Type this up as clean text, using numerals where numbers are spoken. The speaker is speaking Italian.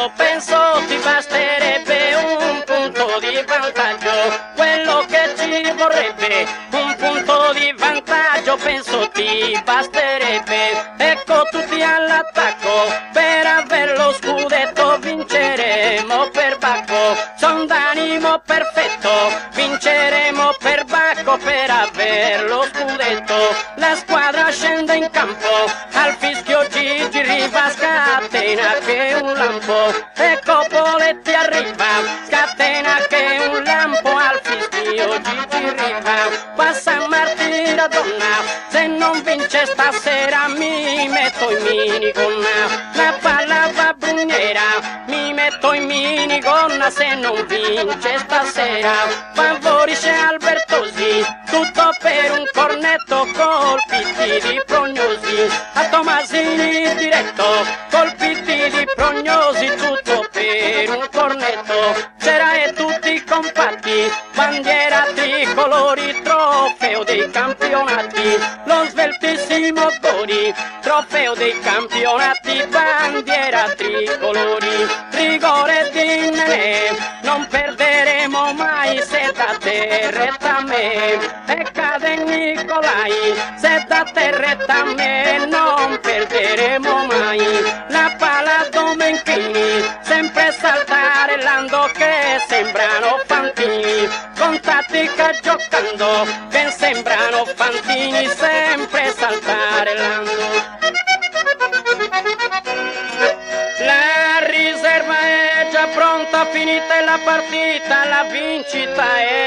io penso ti basterebbe un punto di vantaggio, quello che ci vorrebbe, un punto di vantaggio penso ti basterebbe. Ecco tutti all'attacco, per aver lo scudetto vinceremo per Bacco, son d'animo perfetto, vinceremo per Bacco per aver lo scudetto. La squadra scende in campo, al fischio Gigi Riva scatena che è un lampo, ecco Poletti arriva, scatena che è un lampo, al fischio Gigi Riva. Passa Martina donna, se non vince stasera mi metto in minigonna, la palla va Brugnera, mi metto in minigonna se non vince stasera. Favorisce Albertosi, tutto per un cornetto, colpiti di prognosi, a Tomasini diretto, colpiti di prognosi, tutto per un cornetto. C'era e tutti compatti, bandiera tricolori, trofeo dei campionati, lo sveltissimo Gori, trofeo dei campionati, bandiera tricolori, rigore di Nenè, non perderemo mai se date retta a me, e cade Nicolai, se date retta a me non perderemo mai. La palla Domenchini, sempre saltare Lando che sembrano fantini, con tattica giocando che sembrano fantini, sempre saltare Lando. La riserva è già pronta, finita la partita, la vincita è